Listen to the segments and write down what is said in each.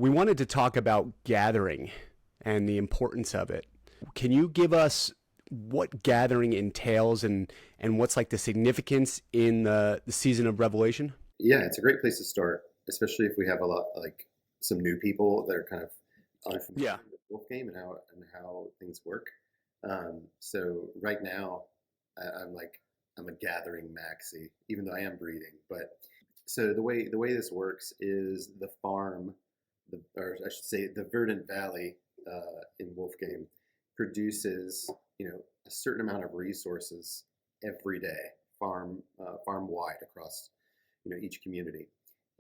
We wanted to talk about gathering and the importance of it. Can you give us what gathering entails and what's like the significance in the season of Revelation? Yeah, it's a great place to start, especially if we have a lot like some new people that are kind of Yeah. unfamiliar with Wolf Game and how things work. So right now, I'm a gathering maxi, even though I am breeding. But so the way this works is the farm, or I should say the Verdant Valley in Wolf Game produces a certain amount of resources every day, farm wide across each community,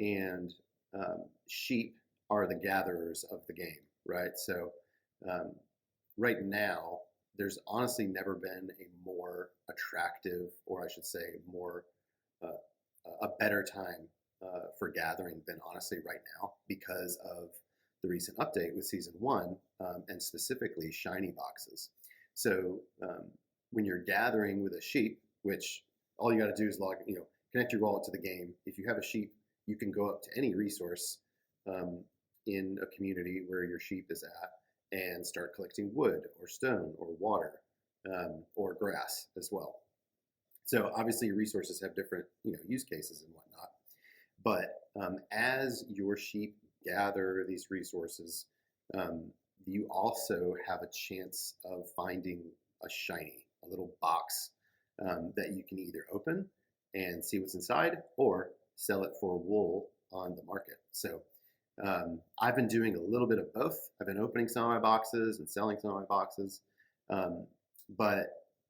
and sheep are the gatherers of the game, right? So um, right now, there's honestly never been a more attractive, or I should say, more uh, a better time for gathering than honestly right now because of the recent update with season one, and specifically shiny boxes. So when you're gathering with a sheep, which all you got to do is connect your wallet to the game. If you have a sheep, you can go up to any resource um, in a community where your sheep is at and start collecting wood or stone or water, or grass as well. So obviously resources have different use cases and whatnot. But as your sheep gather these resources, um, you also have a chance of finding a shiny, a little box that you can either open and see what's inside or sell it for wool on the market. So I've been doing a little bit of both. I've been opening some of my boxes and selling some of my boxes. Um, but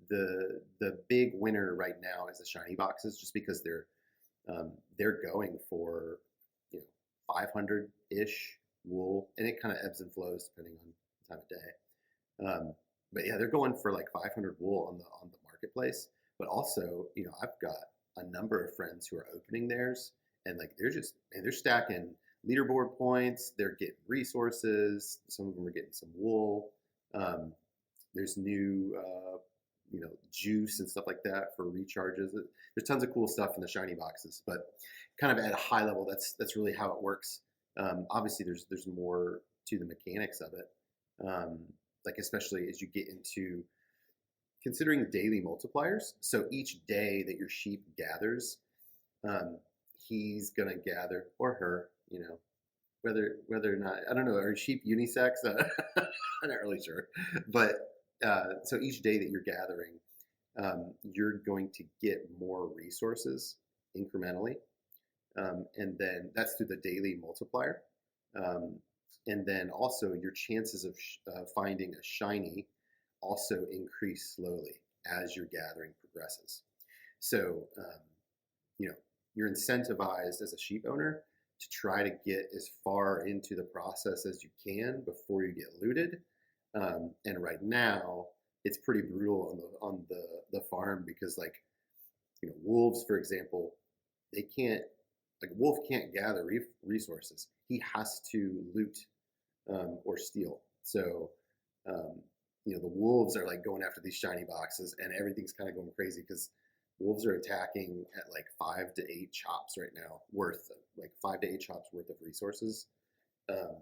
the big winner right now is the shiny boxes, just because they're going for 500 ish wool, and it kind of ebbs and flows depending on the time of day. But yeah, they're going for like 500 wool on the marketplace. But also, I've got a number of friends who are opening theirs, and like they're stacking leaderboard points. They're getting resources. Some of them are getting some wool. Um, there's new juice and stuff like that for recharges. There's tons of cool stuff in the shiny boxes, but kind of at a high level, that's really how it works. Obviously, there's more to the mechanics of it, like especially as you get into considering daily multipliers. So each day that your sheep gathers, um, he's gonna gather, or her, whether or not, I don't know, are sheep unisex? I'm not really sure, but so each day that you're gathering, you're going to get more resources incrementally, and then that's through the daily multiplier. Um, and then also your chances of finding a shiny also increase slowly as your gathering progresses. So you know you're incentivized as a sheep owner to try to get as far into the process as you can before you get looted. And right now, it's pretty brutal on the farm because wolves, for example, they can't like a wolf can't gather resources. He has to loot or steal. So um, the wolves are like going after these shiny boxes, and everything's kind of going crazy because wolves are attacking at like 5 to 8 chops right now, worth like 5 to 8 chops worth of resources. Um,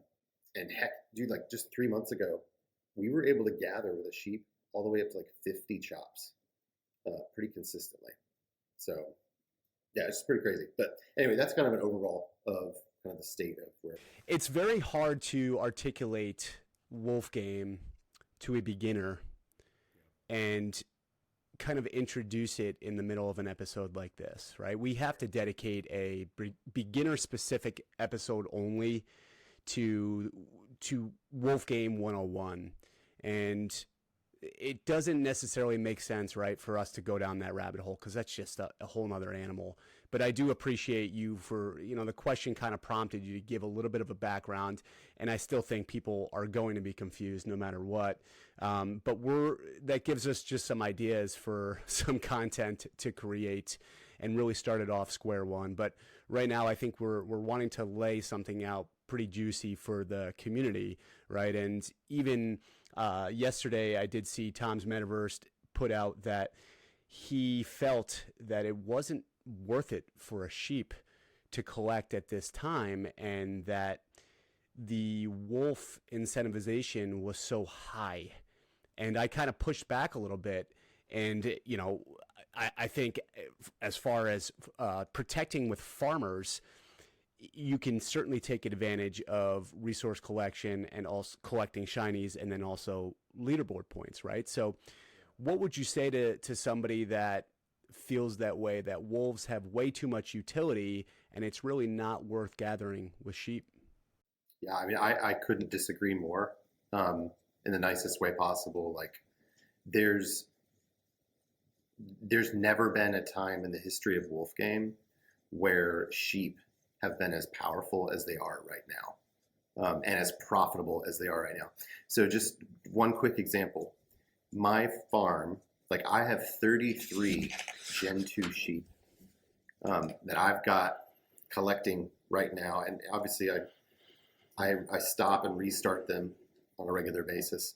and heck, dude, like just 3 months ago, we were able to gather with a sheep all the way up to like 50 chops, pretty consistently. So yeah, it's pretty crazy. But anyway, that's kind of an overall of kind of the state of where. It's very hard to articulate wolf game to a beginner and kind of introduce it in the middle of an episode like this, right? We have to dedicate a beginner specific episode only to wolf game 101. And it doesn't necessarily make sense, right, for us to go down that rabbit hole because that's just a whole nother animal. But I do appreciate you for, the question kind of prompted you to give a little bit of a background, and I still think people are going to be confused no matter what. But that gives us just some ideas for some content to create and really start it off square one. But right now, I think we're wanting to lay something out pretty juicy for the community, right? And even yesterday, I did see Tom's Metaverse put out that he felt that it wasn't worth it for a sheep to collect at this time, and that the wolf incentivization was so high. And I kind of pushed back a little bit. And, I think as far as protecting with farmers, you can certainly take advantage of resource collection and also collecting shinies and then also leaderboard points, right? So what would you say to somebody that feels that way, that wolves have way too much utility and it's really not worth gathering with sheep? Yeah, I mean, I couldn't disagree more. In the nicest way possible. Like, there's there's never been a time in the history of wolf game where sheep have been as powerful as they are right now, and as profitable as they are right now. So, just one quick example: my farm, like I have 33 Gen 2 sheep that I've got collecting right now, and obviously I stop and restart them on a regular basis.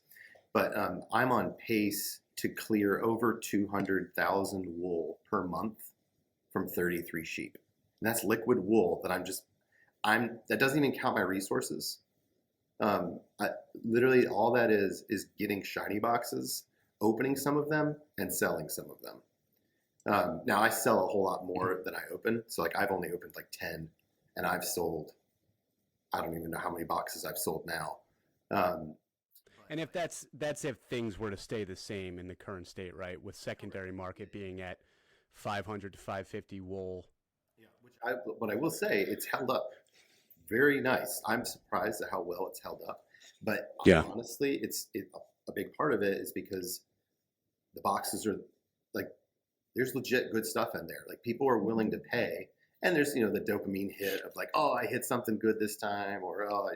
But I'm on pace to clear over 200,000 wool per month from 33 sheep. And that's liquid wool that that doesn't even count my resources. I, Literally all that is getting shiny boxes, opening some of them and selling some of them. Now I sell a whole lot more than I open. So like I've only opened like 10 and I've sold, I don't even know how many boxes I've sold now. Um, And if that's if things were to stay the same in the current state, right? With secondary market being at 500 to 550 wool. Yeah, what I will say, it's held up very nice. I'm surprised at how well it's held up. But Yeah. honestly, a big part of it is because the boxes are like, there's legit good stuff in there. Like people are willing to pay, and there's the dopamine hit of like, oh, I hit something good this time, or oh,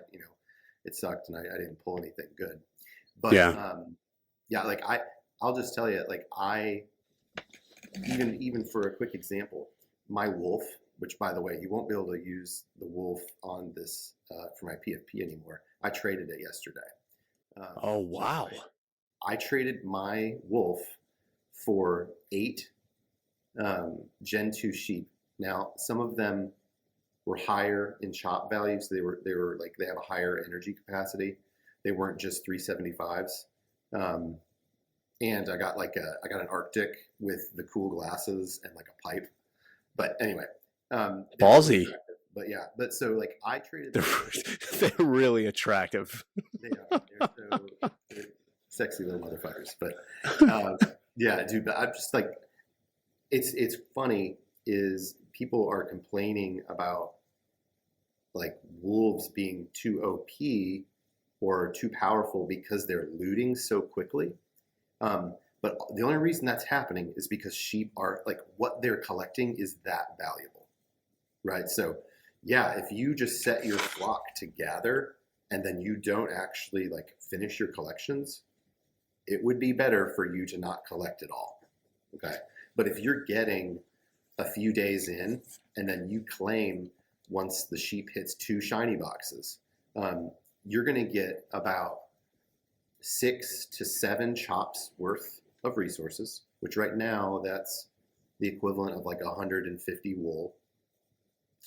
it sucked and I didn't pull anything good. But Yeah. yeah, like I'll just tell you, like even for a quick example, my wolf, which by the way, you won't be able to use the wolf on this for my PFP anymore. I traded it yesterday. Oh, wow. I traded my wolf for 8 Gen 2 sheep. Now, some of them were higher in chop value, so they were like they have a higher energy capacity. They weren't just 375s. And I got an Arctic with the cool glasses and like a pipe. But anyway, they're really Ballsy. attractive. But yeah, but so like I traded. They're really attractive. They are. They're sexy little motherfuckers. But yeah, dude. But I'm just like, it's funny is people are complaining about like wolves being too OP or too powerful because they're looting so quickly. But the only reason that's happening is because sheep are like what they're collecting is that valuable, right? So, yeah, if you just set your flock to gather and then you don't actually like finish your collections, it would be better for you to not collect at all. Okay. But if you're getting a few days in and then you claim once the sheep hits 2 shiny boxes, you're going to get about 6 to 7 chops worth of resources, which right now that's the equivalent of like 150 wool.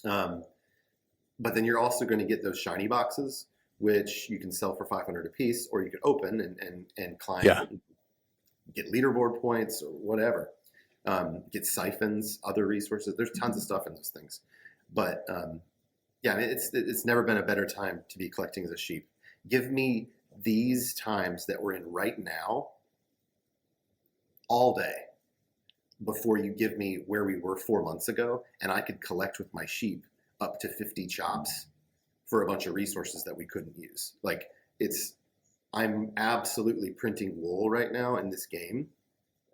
But then you're also going to get those shiny boxes, which you can sell for 500 a piece, or you could open and climb, Yeah. get leaderboard points or whatever. Get siphons, other resources. There's tons of stuff in those things. But yeah, I mean, it's never been a better time to be collecting as a sheep. Give me these times that we're in right now all day before you give me where we were 4 months ago, and I could collect with my sheep up to 50 chops for a bunch of resources that we couldn't use. Like I'm absolutely printing wool right now in this game,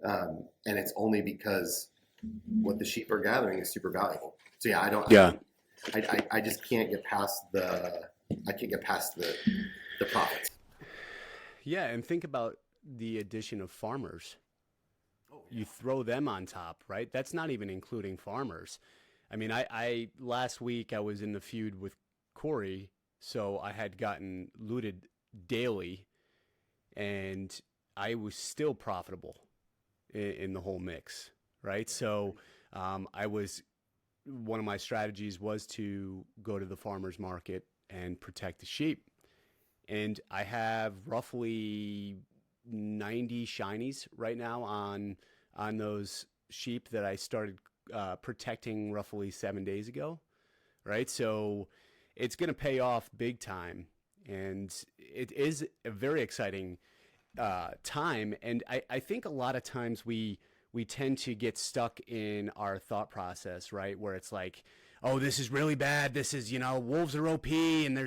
and it's only because what the sheep are gathering is super valuable. So yeah, I just can't get past the profits. Yeah, and think about the addition of farmers. Oh You throw them on top, right? That's not even including farmers. I mean, I last week I was in the feud with Corey, so I had gotten looted daily, and I was still profitable in the whole mix, right? So I was one of my strategies was to go to the farmers market and protect the sheep. And I have roughly 90 shinies right now on those sheep that I started protecting roughly 7 days ago, right? So it's going to pay off big time, and it is a very exciting time. And I think a lot of times we tend to get stuck in our thought process, right? Where it's like, oh, this is really bad. This is, wolves are OP, and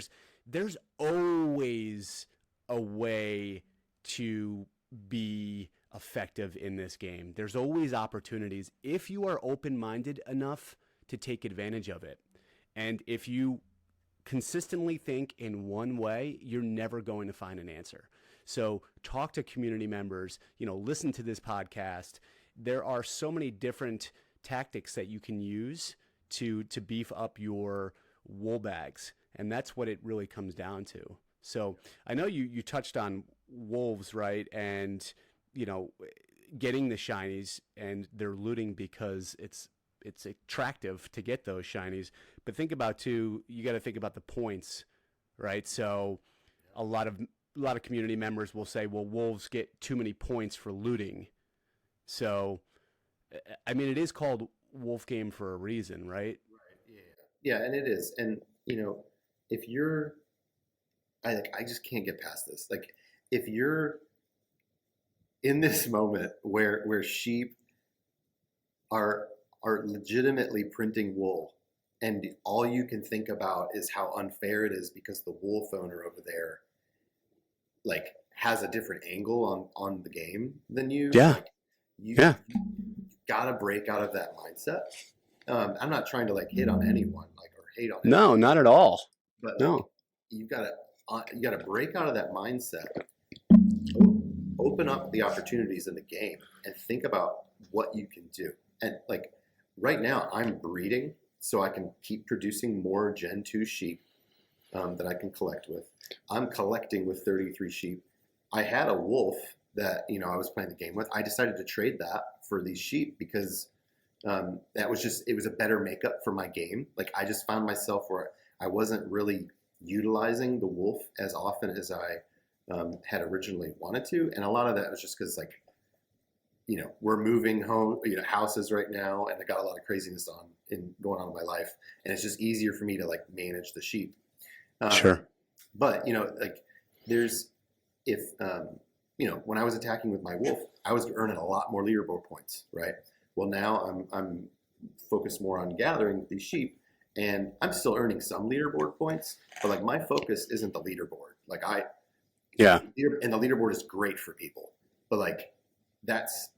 there's always a way to be effective in this game. There's always opportunities if you are open-minded enough to take advantage of it. And if you consistently think in one way, you're never going to find an answer. So talk to community members, listen to this podcast. There are so many different tactics that you can use to beef up your wool bags. And that's what it really comes down to. So I know you touched on wolves, right? And, getting the shinies, and they're looting because it's attractive to get those shinies. But think about too, you got to think about the points, right? So a lot of community members will say, well, wolves get too many points for looting. So, I mean, it is called wolf game for a reason, right? Right. Yeah. Yeah, and it is. And if you're, I just can't get past this. Like, if you're in this moment where sheep are legitimately printing wool, and all you can think about is how unfair it is because the wolf owner over there, like, has a different angle on the game than you. Yeah. Like, you Yeah. gotta break out of that mindset. I'm not trying to hit on anyone or hate on No, anyone, not at all. but No. you gotta break out of that mindset. Open up the opportunities in the game and think about what you can do. And right now, I'm breeding so I can keep producing more Gen 2 sheep that I can collect with. I'm collecting with 33 sheep. I had a wolf that I was playing the game with. I decided to trade that for these sheep because it was a better makeup for my game. I just found myself where I wasn't really utilizing the wolf as often as I had originally wanted to, and a lot of that was just because we're moving houses right now, and I got a lot of craziness going on in my life, and it's just easier for me to manage the sheep. Sure. But there's when I was attacking with my wolf, I was earning a lot more leaderboard points, right? Well, now I'm focused more on gathering these sheep, and I'm still earning some leaderboard points, but my focus isn't the leaderboard. Yeah. And the leaderboard is great for people, but that's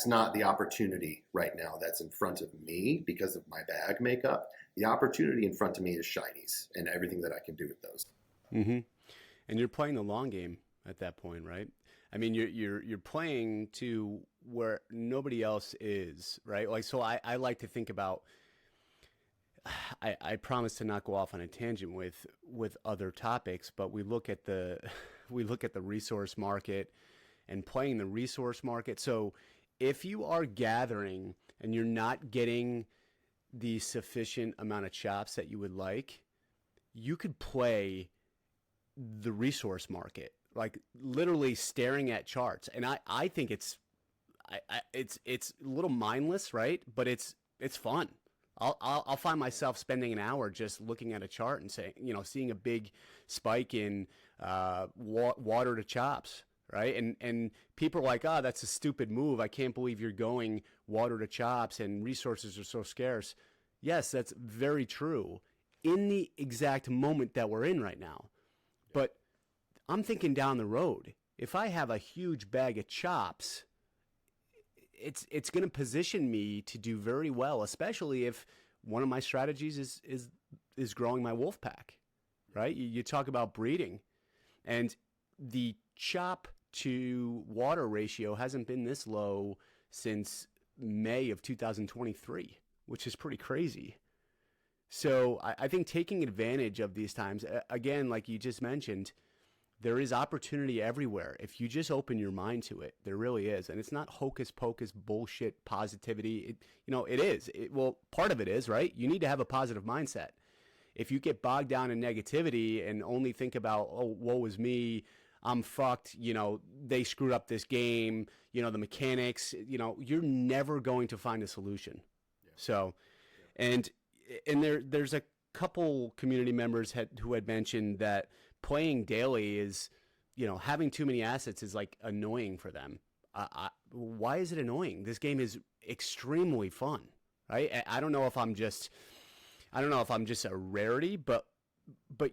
not the opportunity right now that's in front of me because of my bag makeup. The opportunity in front of me is shinies and everything that I can do with those. Mm-hmm. And you're playing the long game at that point, right? I mean, you're playing to where nobody else is, right? So I like to think about. I promise to not go off on a tangent with other topics, but we look at the resource market and playing the resource market. So if you are gathering and you're not getting the sufficient amount of chops that you would like, you could play the resource market, literally staring at charts. And I think it's a little mindless, right? But it's fun. I'll find myself spending an hour just looking at a chart and saying, seeing a big spike in water to chops, right? And people are like, oh, that's a stupid move. I can't believe you're going water to chops and resources are so scarce. Yes, that's very true in the exact moment that we're in right now. But I'm thinking down the road. If I have a huge bag of chops, it's going to position me to do very well, especially if one of my strategies is growing my wolf pack, right? You talk about breeding, and the chop to water ratio hasn't been this low since May of 2023, which is pretty crazy. So I think taking advantage of these times, again, like you just mentioned, there is opportunity everywhere if you just open your mind to it. There really is. And it's not hocus pocus bullshit positivity. It is. Well, part of it is, right? You need to have a positive mindset. if you get bogged down in negativity and only think about, oh, woe is me, I'm fucked, they screwed up this game, the mechanics, you're never going to find a solution. Yeah. So, Yeah. and there's a couple community members who had mentioned that playing daily is, having too many assets is like annoying for them. Why is it annoying? This game is extremely fun, right? I don't know if I'm just a rarity, but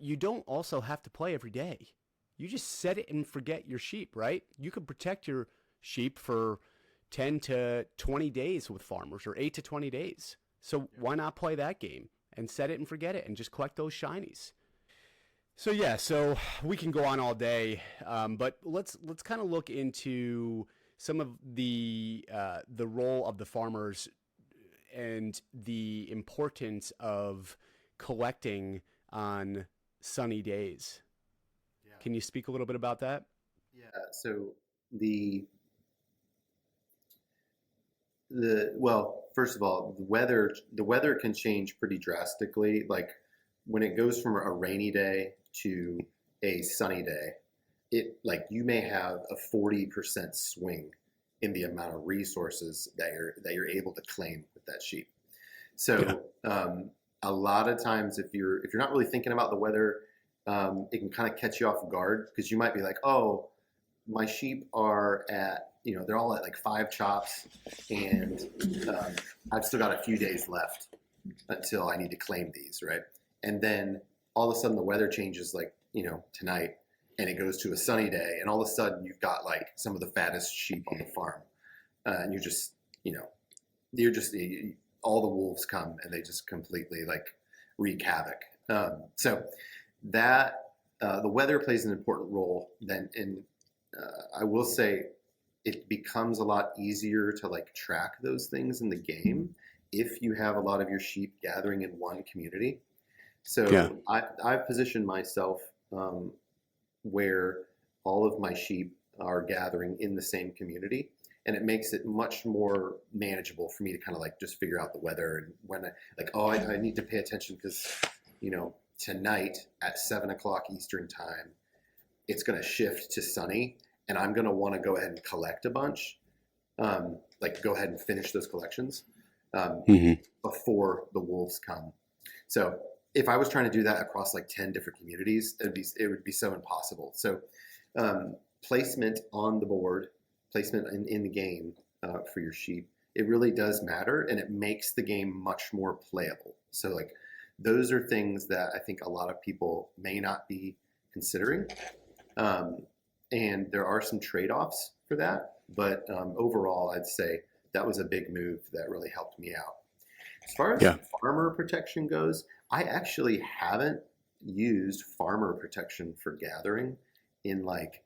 you don't also have to play every day. You just set it and forget your sheep, right? You can protect your sheep for 10 to 20 days with farmers, or 8 to 20 days. So why not play that game and set it and forget it and just collect those shinies? So yeah, so we can go on all day, but let's kind of look into some of the role of the farmers and the importance of collecting on sunny days. Yeah. Can you speak a little bit about that? Yeah. So the well, first of all, the weather can change pretty drastically. Like when it goes from a rainy day to a sunny day, it like you may have a 40% swing in the amount of resources that you're able to claim with that sheep. So a lot of times, if you're not really thinking about the weather, it can kind of catch you off guard, because you might be like, oh, my sheep are at, they're all at like 5 chops, and I've still got a few days left until I need to claim these, right? And then all of a sudden the weather changes, like, tonight, and it goes to a sunny day, and all of a sudden you've got like some of the fattest sheep on the farm, and you're just, all the wolves come and they just completely like wreak havoc. So that the weather plays an important role. Then, in I will say, it becomes a lot easier to like track those things in the game if you have a lot of your sheep gathering in one community. So I've positioned myself where all of my sheep are gathering in the same community, and it makes it much more manageable for me to kind of like just figure out the weather, and when I need to pay attention because tonight at 7 o'clock Eastern time it's going to shift to sunny, and I'm going to want to go ahead and collect a bunch, like go ahead and finish those collections before the wolves come. So if I was trying to do that across like 10 different communities, it would be so impossible. So placement on the board, placement in the game for your sheep, it really does matter, and it makes the game much more playable. So like those are things that I think a lot of people may not be considering, and there are some trade-offs for that, but overall I'd say that was a big move that really helped me out. As far as farmer protection goes, I actually haven't used farmer protection for gathering in like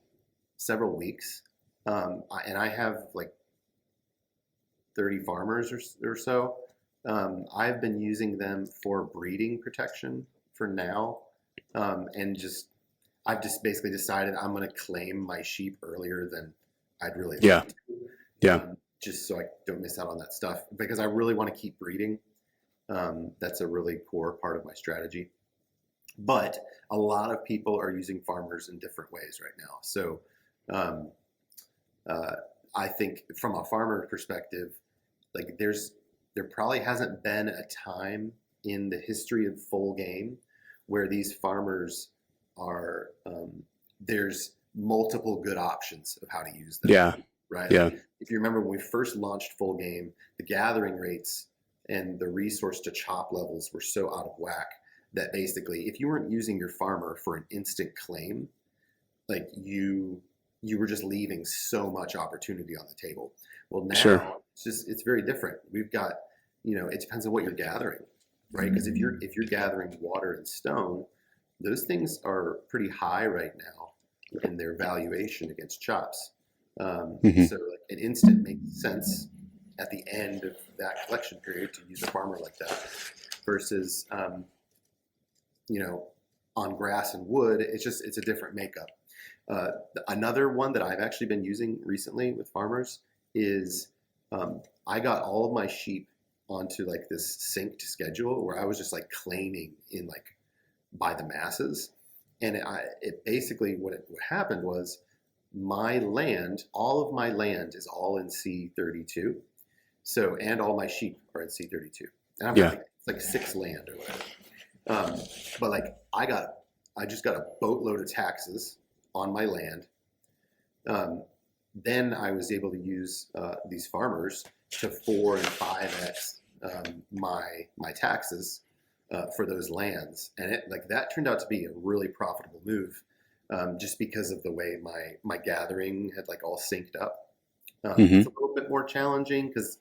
several weeks. And I have like 30 farmers or so. I've been using them for breeding protection for now. And I've just basically decided I'm going to claim my sheep earlier than I'd really like to. Just so I don't miss out on that stuff, because I really want to keep breeding. That's a really core part of my strategy. But a lot of people are using farmers in different ways right now. So I think from a farmer perspective, like there probably hasn't been a time in the history of full game where these farmers are, there's multiple good options of how to use them. Yeah. Right? Yeah. Like, if you remember when we first launched full game, the gathering rates and the resource to chop levels were so out of whack that basically if you weren't using your farmer for an instant claim, like you were just leaving so much opportunity on the table. Well, now it's very different. We've got, it depends on what you're gathering, right? Because if you're gathering water and stone, those things are pretty high right now in their valuation against chops. So like an instant makes sense at the end of that collection period to use a farmer like that, versus on grass and wood, it's a different makeup. Another one that I've actually been using recently with farmers is I got all of my sheep onto like this synced schedule where I was just like claiming in like by the masses. And it basically, what happened was my land, all of my land is all in C32. So, and all my sheep are in C32. And I've got Yeah. like 6 land or whatever. But like I just got a boatload of taxes on my land. Then I was able to use these farmers to 4 and 5x my taxes for those lands, and it like that turned out to be a really profitable move, just because of the way my gathering had like all synced up. It's Hmm. a little bit more challenging because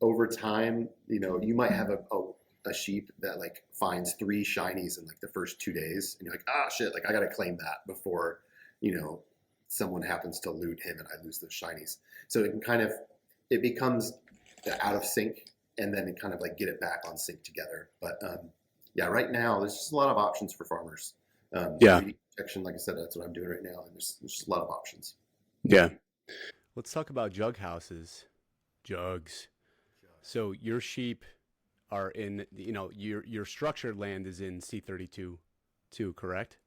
over time, you might have a sheep that like finds 3 shinies in like the first 2 days, and you're like, ah, shit, like I gotta claim that before, you know, someone happens to loot him and I lose those shinies. So it becomes out of sync, and then it kind of like get it back on sync together. But yeah, right now there's just a lot of options for farmers. Yeah. Breeding protection, like I said, that's what I'm doing right now, and there's just a lot of options. Yeah. Let's talk about jug houses. Jugs. So your sheep are in, your structured land is in C32 too, correct?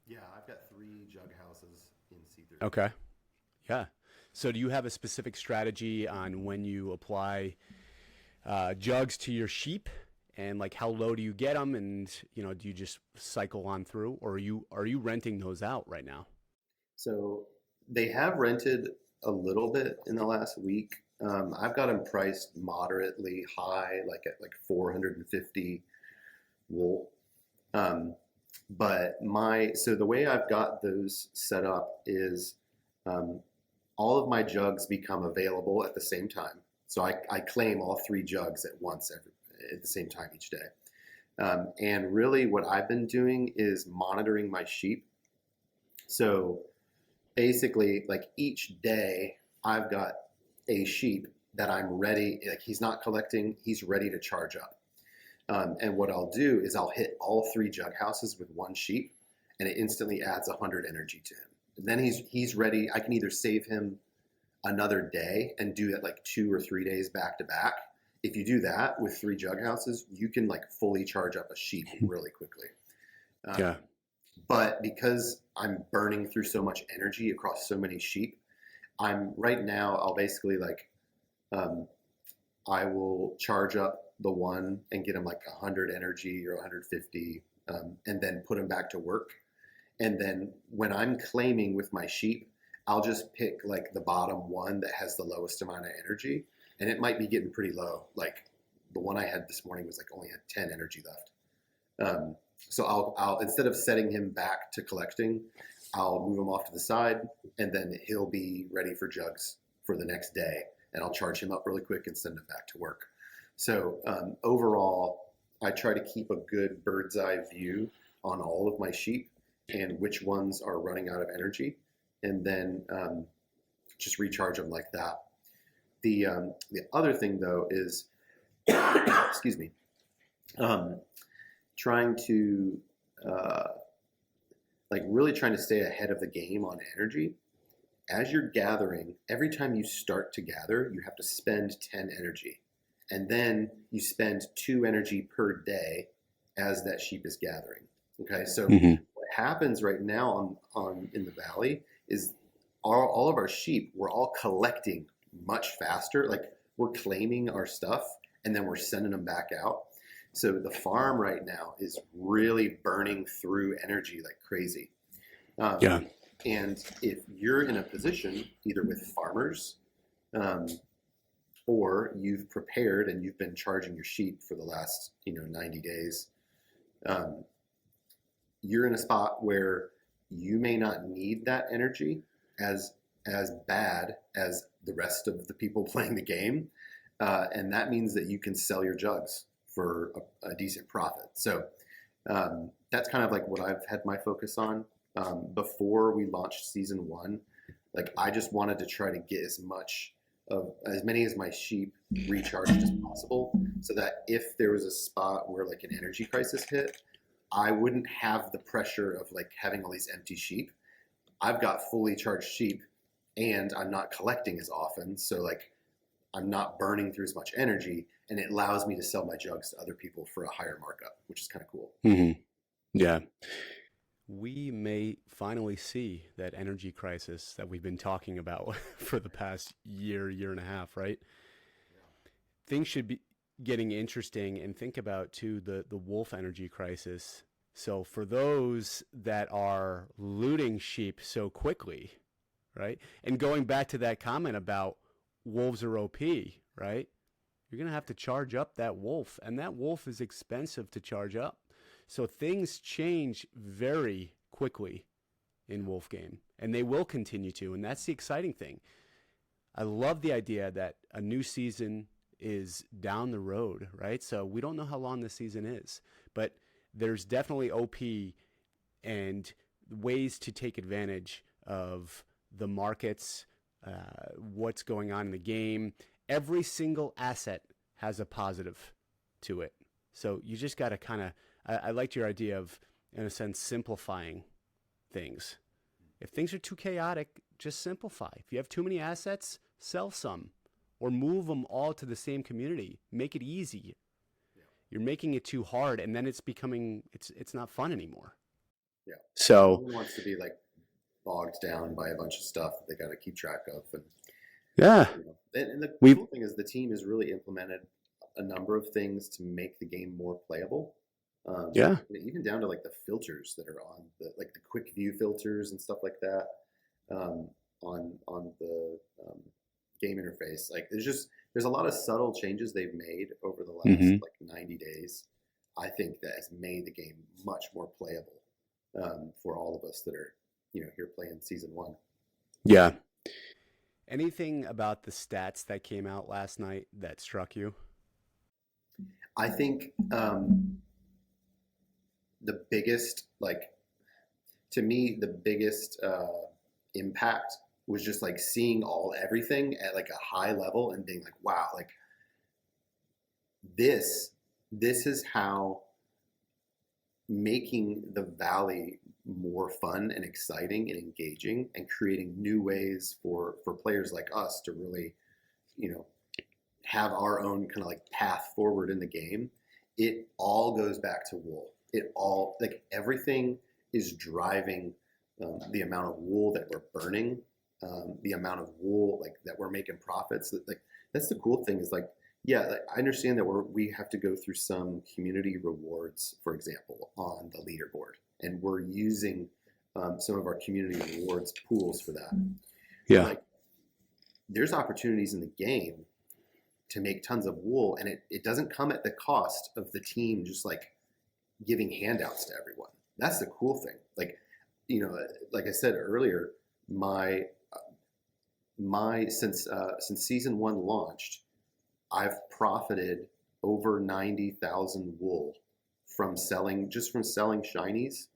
Yeah, I've got 3 jug houses in C32. Okay. Yeah. So do you have a specific strategy on when you apply jugs to your sheep, and like how low do you get them, and do you just cycle on through, or are you renting those out right now? So they have rented a little bit in the last week. I've got them priced moderately high, like at like 450 wool. Um, but so the way I've got those set up is um, all of my jugs become available at the same time. So I claim all 3 jugs at once at the same time each day. And really, what I've been doing is monitoring my sheep. So basically, like each day, I've got a sheep that I'm ready. Like he's not collecting, he's ready to charge up. And what I'll do is I'll hit all 3 jug houses with 1 sheep, and it instantly adds 100 energy to him. And then he's ready. I can either save him another day and do it like 2 or 3 days back to back. If you do that with 3 jug houses, you can like fully charge up a sheep really quickly. Yeah. Um, but because I'm burning through so much energy across so many sheep, I'm right now. I'll basically like um, I will charge up the one and get him like 100 energy or 150, and then put him back to work. And then when I'm claiming with my sheep, I'll just pick like the bottom one that has the lowest amount of energy, and it might be getting pretty low. Like the one I had this morning was like only had 10 energy left. So I'll instead of setting him back to collecting, I'll move him off to the side, and then he'll be ready for jugs for the next day, and I'll charge him up really quick and send him back to work. So overall, I try to keep a good bird's eye view on all of my sheep and which ones are running out of energy, and then just recharge them like that. The other thing though is, excuse me, um, trying to uh, like really trying to stay ahead of the game on energy. As you're gathering, every time you start to gather, you have to spend 10 energy. And then you spend 2 energy per day as that sheep is gathering. Okay, so Hmm. what happens right now on in the valley is all of our sheep, we're all collecting much faster. Like we're claiming our stuff and then we're sending them back out. So the farm right now is really burning through energy like crazy. Um, Yeah. and if you're in a position, either with farmers, um, or you've prepared and you've been charging your sheep for the last 90 days, um, you're in a spot where you may not need that energy as bad as the rest of the people playing the game, and that means that you can sell your jugs for a decent profit. So that's kind of like what I've had my focus on. Before we launched season 1, like I just wanted to try to get as many as my sheep recharged as possible, so that if there was a spot where like an energy crisis hit, I wouldn't have the pressure of like having all these empty sheep. I've got fully charged sheep, and I'm not collecting as often, so like I'm not burning through as much energy, and it allows me to sell my jugs to other people for a higher markup, which is kind of cool. Hmm. Yeah. We may finally see that energy crisis that we've been talking about for the past year and a half, right? Things should be getting interesting, and think about too the wolf energy crisis. So for those that are looting sheep so quickly, right? And going back to that comment about wolves are OP, right? You're going to have to charge up that wolf, and that wolf is expensive to charge up. So things change very quickly in Wolf Game, and they will continue to, and that's the exciting thing. I love the idea that a new season is down the road, right? So we don't know how long this season is, but there's definitely OP and ways to take advantage of the markets, what's going on in the game. Every single asset has a positive to it. So you just got to kind of, I liked your idea of, in a sense, simplifying things. If things are too chaotic, just simplify. If you have too many assets, sell some or move them all to the same community. Make it easy. Yeah. You're making it too hard, and then it's not fun anymore. Yeah. No So one wants to be like bogged down by a bunch of stuff that they got to keep track of. And, yeah, and the we cool thing is the team has really implemented a number of things to make the game more playable. yeah. Even down to like the filters that are on the quick view filters and stuff like that um, on the game interface. Like there's a lot of subtle changes they've made over the last Mm-hmm. like 90 days. I think that has made the game much more playable for all of us that are here playing season one. Yeah. Anything about the stats that came out last night that struck you? I think the biggest like to me the biggest impact was just like seeing everything at like a high level and being like, wow, like this this is how making the valley more fun and exciting and engaging and creating new ways for players like us to really you know have our own kind of like path forward in the game. It all goes back to wool. It all like everything is driving the amount of wool that we're burning, the amount of wool like that we're making profits. Like that's the cool thing is like yeah, like, I understand that we have to go through some community rewards, for example, on the leaderboard, and we're using some of our community rewards pools for that. But Yeah. like, there's opportunities in the game to make tons of wool, and it doesn't come at the cost of the team just like giving handouts to everyone. That's the cool thing. Like, like I said earlier, my since season one launched, I've profited over 90,000 wool from selling shinies.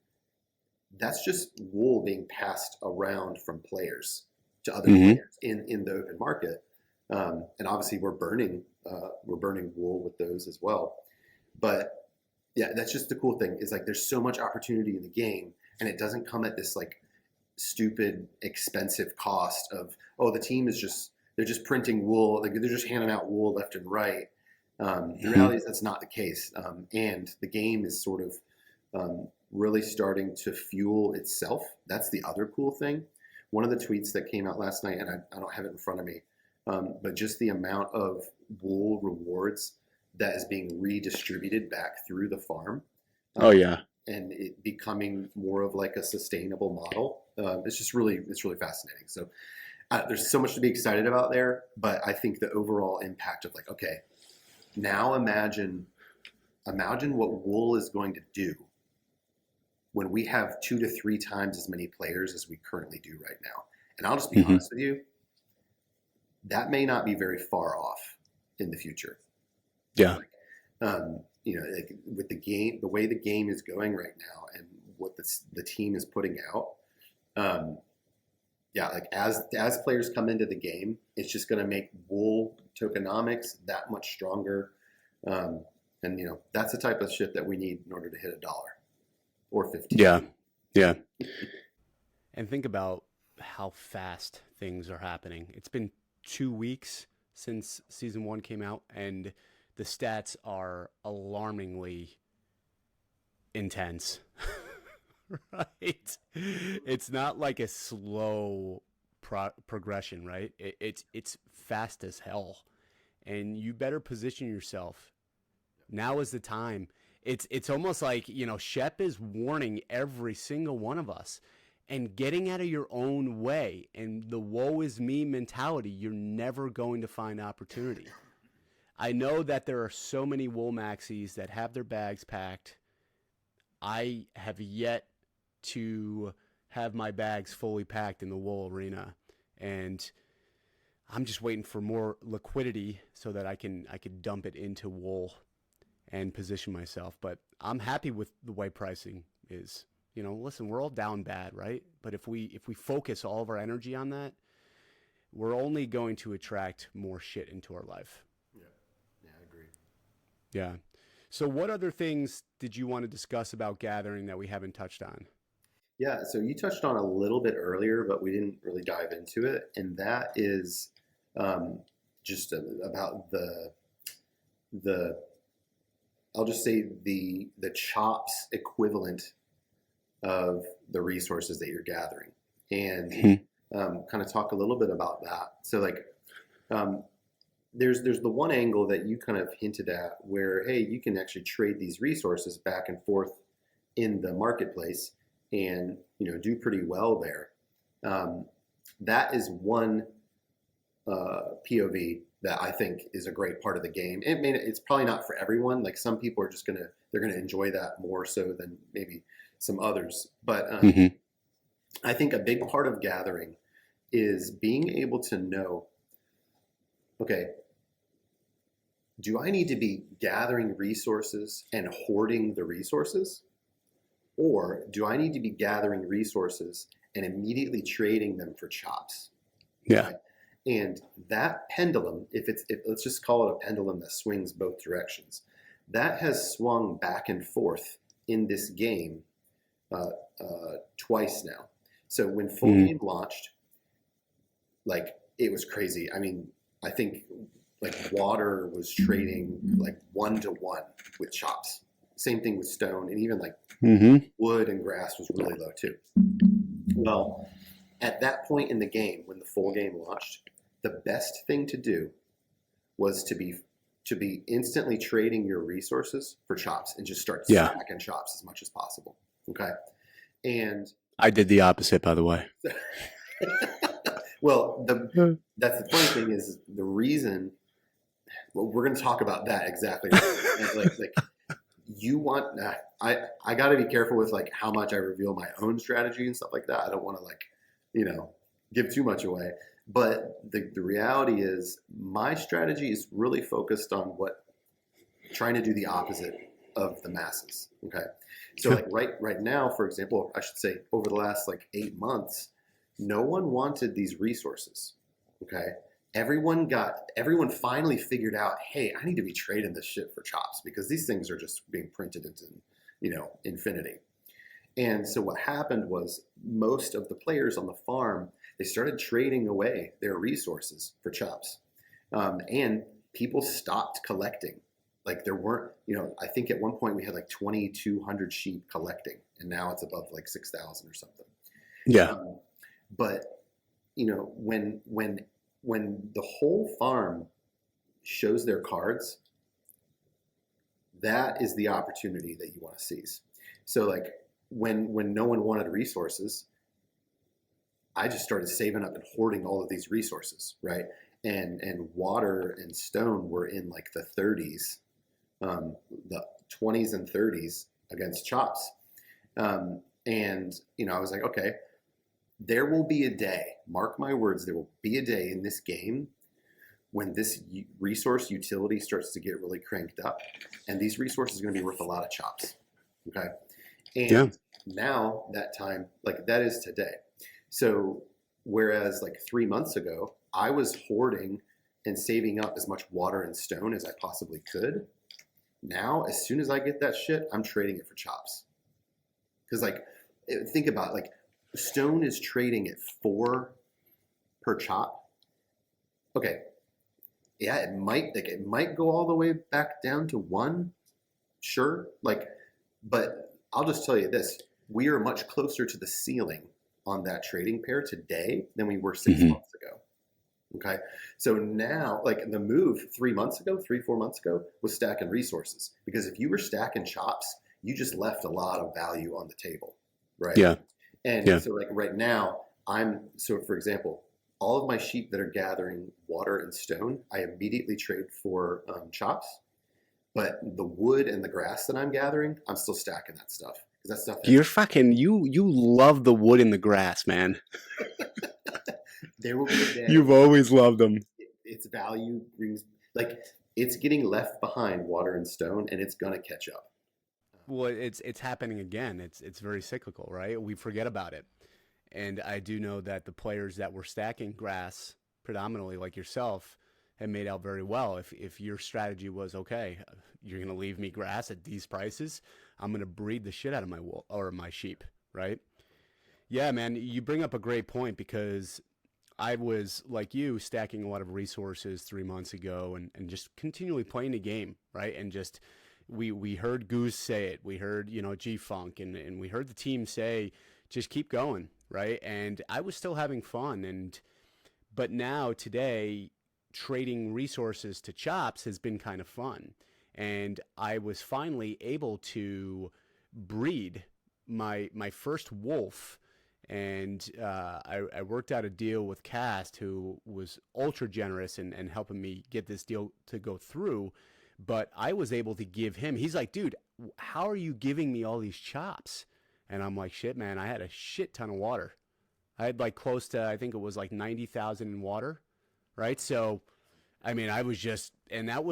That's just wool being passed around from players to other Mm-hmm. players in the open market. And obviously we're burning wool with those as well. But yeah, that's just the cool thing is like there's so much opportunity in the game, and it doesn't come at this like stupid expensive cost of the team is just they're just printing wool, like they're just handing out wool left and right. The Mm-hmm. reality is that's not the case, and the game is sort of really starting to fuel itself. That's the other cool thing. One of the tweets that came out last night, and I don't have it in front of me, but just the amount of wool rewards that is being redistributed back through the farm, Oh um, yeah. and it becoming more of like a sustainable model. It's really fascinating. So there's so much to be excited about there, but I think the overall impact of like, okay, now imagine what wool is going to do when we have 2 to 3 times as many players as we currently do right now. And I'll just be Mm-hmm. honest with you, that may not be very far off in the future. Yeah. Like, like with the game, the way the game is going right now, and what the team is putting out, um, yeah, like as players come into the game, it's just going to make wool tokenomics that much stronger, um, and that's the type of shit that we need in order to hit $1 or 15. Yeah. Yeah. And think about how fast things are happening. It's been 2 weeks since season one came out, and the stats are alarmingly intense, right? It's not like a slow progression, right? It's fast as hell, and you better position yourself. Now is the time. It's almost like, Shep is warning every single one of us, and getting out of your own way and the woe is me mentality. You're never going to find opportunity. I know that there are so many wool maxis that have their bags packed. I have yet to have my bags fully packed in the wool arena, and I'm just waiting for more liquidity so that I can dump it into wool and position myself. But I'm happy with the way pricing is. Listen, we're all down bad, right? But if we focus all of our energy on that, we're only going to attract more shit into our life. Yeah, I agree. Yeah. So what other things did you want to discuss about gathering that we haven't touched on? Yeah, so you touched on a little bit earlier, but we didn't really dive into it, and that is um, just about the I'll just say the chops equivalent of the resources that you're gathering, and kind of talk a little bit about that. So like, um, there's the one angle that you kind of hinted at where, hey, you can actually trade these resources back and forth in the marketplace and do pretty well there. Um, that is one POV that I think is a great part of the game. It's probably not for everyone. Like some people are just they're gonna enjoy that more so than maybe some others. But Mm-hmm. I think a big part of gathering is being able to know, okay, do I need to be gathering resources and hoarding the resources? Or do I need to be gathering resources and immediately trading them for chops? Yeah. Right? And that pendulum, if let's just call it a pendulum that swings both directions, that has swung back and forth in this game twice now. So when full Mm-hmm. game launched, like it was crazy. I mean, I think like water was trading like 1-to-1 with chops. Same thing with stone, and even like Mm-hmm. wood and grass was really low too. Well, at that point in the game, when the full game launched, the best thing to do was to be instantly trading your resources for chops and just start Yeah. stacking chops as much as possible. Okay, and I did the opposite, by the way. well, that's the funny thing is the reason. Well, we're going to talk about that exactly. Like you want. I got to be careful with like how much I reveal my own strategy and stuff like that. I don't want to like give too much away. But the reality is my strategy is really focused on trying to do the opposite of the masses. Okay. So Sure. like right now, for example, I should say over the last like 8 months, no one wanted these resources. Okay. Everyone finally figured out, hey, I need to be trading this shit for chops because these things are just being printed into, infinity. And so what happened was most of the players on the farm, they started trading away their resources for chops. And people stopped collecting. Like there weren't, I think at one point we had like 2,200 sheep collecting, and now it's above like 6,000 or something. Yeah. But when the whole farm shows their cards, that is the opportunity that you want to seize. So like when no one wanted resources, I just started saving up and hoarding all of these resources, right? And water and stone were in like the 30s, the 20s and 30s against chops. And I was like, okay, there will be a day, mark my words, there will be a day in this game when this resource utility starts to get really cranked up, and these resources are going to be worth a lot of chops. Okay. And now that time, like that is today. So whereas like 3 months ago, I was hoarding and saving up as much water and stone as I possibly could. Now, as soon as I get that shit, I'm trading it for chops. Because like, think about it, like stone is trading at 4 per chop. Okay, yeah, it might go all the way back down to 1, sure. Like, but I'll just tell you this: we are much closer to the ceiling on that trading pair today than we were 6 months ago. Okay. So now, like the move 3 months ago, 4 months ago was stacking resources. Because if you were stacking chops, you just left a lot of value on the table. Right. Yeah. And Yeah. so, like right now, so for example, all of my sheep that are gathering water and stone, I immediately trade for chops. But the wood and the grass that I'm gathering, I'm still stacking that stuff. Because that stuff has, You love the wood and the grass, man. there will be a day You've always loved them. its value brings, like, it's getting left behind water and stone, and it's gonna catch up. Well, it's happening again. It's very cyclical, right? We forget about it. And I do know that the players that were stacking grass predominantly, like yourself, have made out very well. If your strategy was okay, you're going to leave me grass at these prices, I'm going to breed the shit out of my wool or my sheep, right? Yeah, man, you bring up a great point because I was like you stacking a lot of resources 3 months ago and just continually playing the game, right? And just we heard Goose say it, we heard G Funk, and we heard the team say just keep going, right? And I was still having fun, but now today trading resources to chops has been kind of fun, and I was finally able to breed my first wolf. And I worked out a deal with Cast, who was ultra generous and helping me get this deal to go through. But I was able to give him, he's like, dude, how are you giving me all these chops? And I'm like, shit, man, I had a shit ton of water. I had like close to, I think it was like 90,000 in water, right? So, I mean, I was just, and it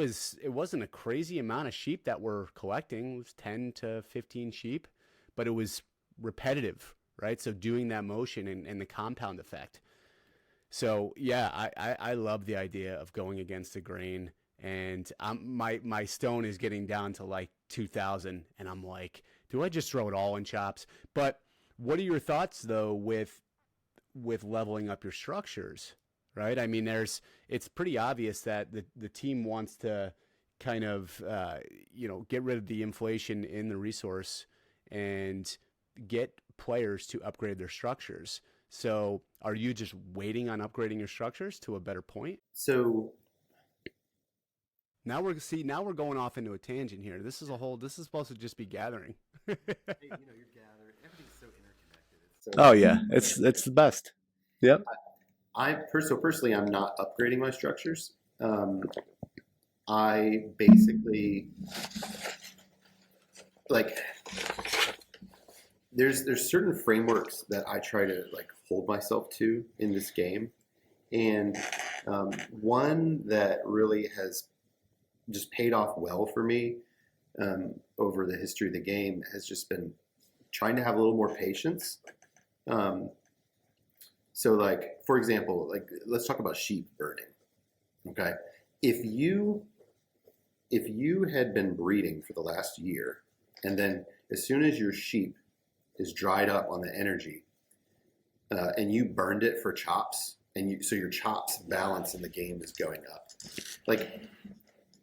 wasn't a crazy amount of sheep that we're collecting. It was 10 to 15 sheep, but it was repetitive, right? So doing that motion and the compound effect. So yeah, I love the idea of going against the grain, and my stone is getting down to like 2,000, and I'm like, do I just throw it all in chops? But what are your thoughts though with leveling up your structures, right? I mean, it's pretty obvious that the team wants to kind of get rid of the inflation in the resource and get players to upgrade their structures. So are you just waiting on upgrading your structures to a better point? So Now we're going off into a tangent here. This is supposed to just be gathering. you're gathering. Everything's so interconnected. It's so Oh yeah, it's the best. Yep. personally, I'm not upgrading my structures. I basically like there's certain frameworks that I try to like hold myself to in this game, and one that really has just paid off well for me over the history of the game has just been trying to have a little more patience. Um, so, like for example, like let's talk about sheep burning. Okay, if you had been breeding for the last year, and then as soon as your sheep is dried up on the energy, and you burned it for chops, so your chops balance in the game is going up. Like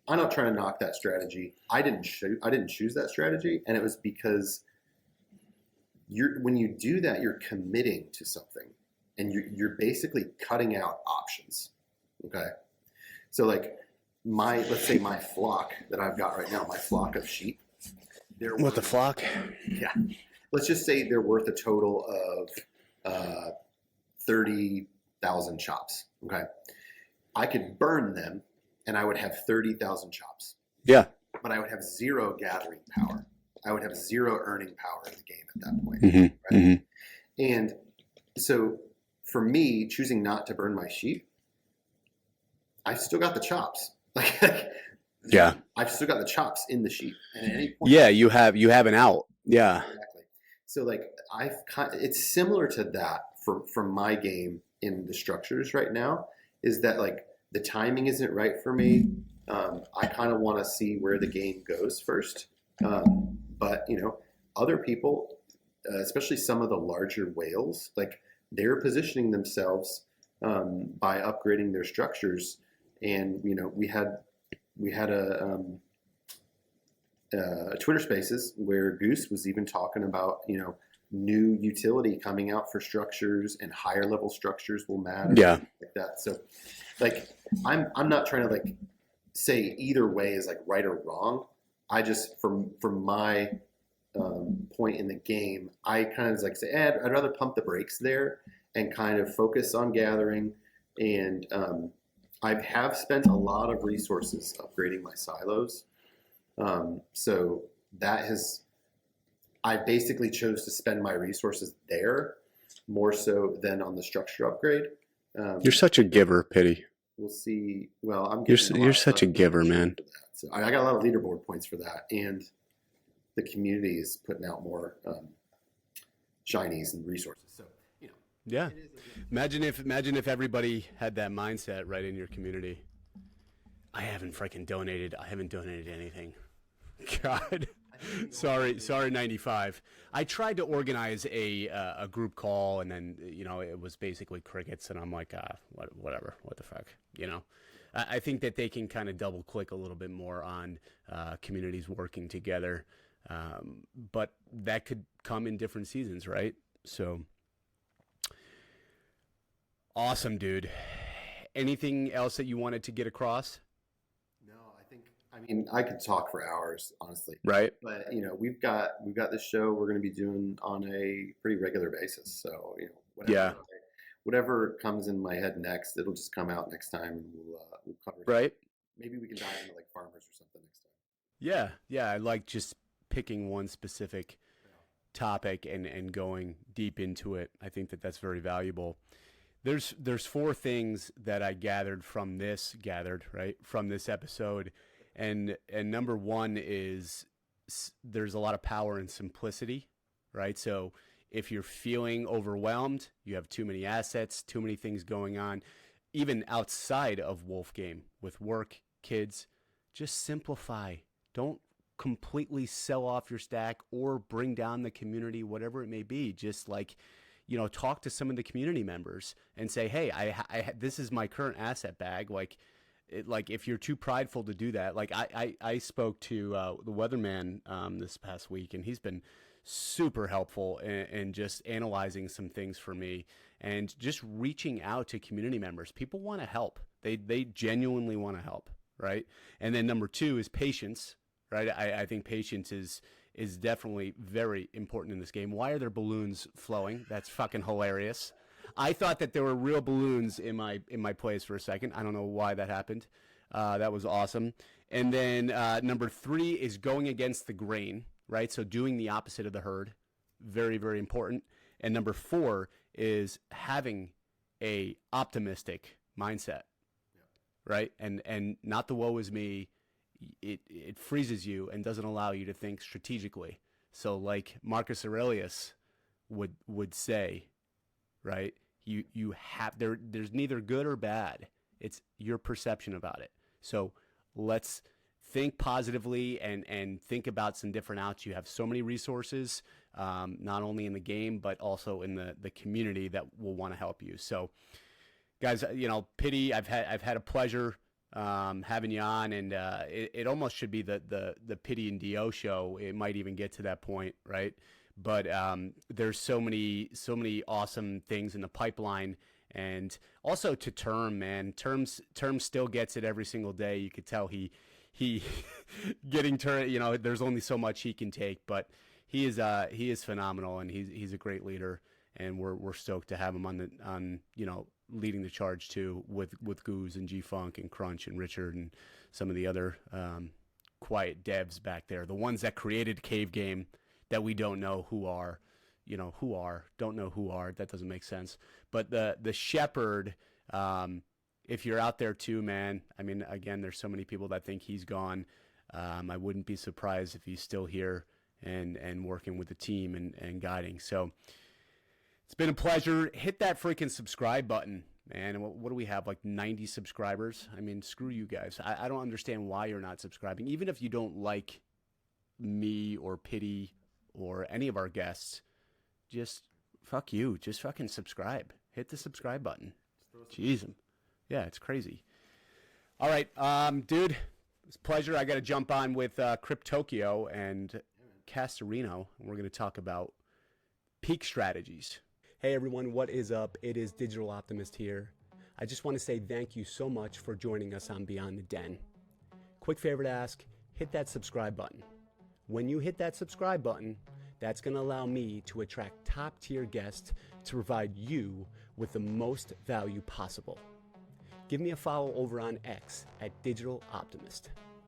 I'm not trying to knock that strategy. I didn't choose that strategy, and it was because when you do that, you're committing to something, and you're basically cutting out options. Okay, so like let's say my flock that I've got right now, my flock of sheep, they're What the flock? yeah. Let's just say they're worth a total of 30,000 chops. Okay, I could burn them, and I would have 30,000 chops. Yeah. But I would have zero gathering power. I would have zero earning power in the game at that point. Mm-hmm. Right? Mm-hmm. And so for me, choosing not to burn my sheep, I've still got the chops. Yeah. I've still got the chops in the sheep. And at any point, Yeah, you have an out. Yeah. exactly. So like it's similar to that from my game in the structures right now, is that like the timing isn't right for me. I kind of want to see where the game goes first. But other people, especially some of the larger whales, like they're positioning themselves by upgrading their structures. And we had Twitter Spaces where Goose was even talking about, new utility coming out for structures and higher level structures will matter. Yeah. Like that. So like, I'm not trying to like say either way is like right or wrong. I just, from my point in the game, I kind of like say, I'd rather pump the brakes there and kind of focus on gathering. And I have spent a lot of resources upgrading my silos. So that has, I basically chose to spend my resources there more so than on the structure upgrade. You're such a giver, Piddy. We'll see. Well, I'm You're getting a lot you're of such a giver, man. for that. So I got a lot of leaderboard points for that, and the community is putting out more shinies and resources. So Yeah. Imagine if everybody had that mindset right in your community. I haven't donated anything. God. Sorry, 95. I tried to organize a group call, and then it was basically crickets, and I'm like, whatever, what the fuck, I think that they can kind of double click a little bit more on communities working together, but that could come in different seasons, right? So awesome, dude. Anything else that you wanted to get across? I mean, I could talk for hours, honestly. Right. But we've got this show we're going to be doing on a pretty regular basis. So whatever comes in my head next, it'll just come out next time, and we'll cover it. Right. Maybe we can dive into like farmers or something next time. Yeah. I like just picking one specific topic and going deep into it. I think that that's very valuable. There's 4 things that I gathered from this episode. And number 1 is there's a lot of power in simplicity, right? So if you're feeling overwhelmed, you have too many assets, too many things going on, even outside of Wolf Game with work, kids, just simplify. Don't completely sell off your stack or bring down the community, whatever it may be. Just like, talk to some of the community members and say, hey, I this is my current asset bag. Like if you're too prideful to do that, like I spoke to the weatherman this past week, and he's been super helpful in just analyzing some things for me and just reaching out to community members. People want to help. They genuinely want to help, right? And then number 2 is patience, right? I think patience is definitely very important in this game. Why are there balloons flowing? That's fucking hilarious. I thought that there were real balloons in my plays for a second. I don't know why that happened. That was awesome. And then number 3 is going against the grain, right? So doing the opposite of the herd, very, very important. And number 4 is having a optimistic mindset, right? And not the woe is me. It freezes you and doesn't allow you to think strategically. So like Marcus Aurelius would say, right? You have there's neither good or bad. It's your perception about it. So let's think positively and think about some different outs. You have so many resources, not only in the game but also in the community that will want to help you. So, guys, Piddy, I've had a pleasure having you on, and it almost should be the Piddy and Do show. It might even get to that point, right? But there's so many awesome things in the pipeline, and also to Term, man. Term still gets it every single day. You could tell he getting Term. There's only so much he can take, but he is phenomenal, and he's a great leader, and we're stoked to have him on leading the charge too with Goose and G Funk and Crunch and Richard and some of the other quiet devs back there, the ones that created Cave Game that we don't know who are. Don't know who are. That doesn't make sense. But the Shepherd, if you're out there too, man, I mean, again, there's so many people that think he's gone. I wouldn't be surprised if he's still here and working with the team and guiding. So it's been a pleasure. Hit that freaking subscribe button, man. And what do we have, like 90 subscribers? I mean, screw you guys. I don't understand why you're not subscribing. Even if you don't like me or Piddy or any of our guests, just fuck you. Just fucking subscribe. Hit the subscribe button. Jeez. Yeah, it's crazy. All right, dude, It's a pleasure. I got to jump on with Cryptokyo and Castorino, and we're going to talk about peak strategies. Hey everyone, what is up? It is Digital Optimist here. I just want to say thank you so much for joining us on Beyond the Den. Quick favor to ask, hit that subscribe button. When you hit that subscribe button, that's going to allow me to attract top tier guests to provide you with the most value possible. Give me a follow over on X at Digital Optimist.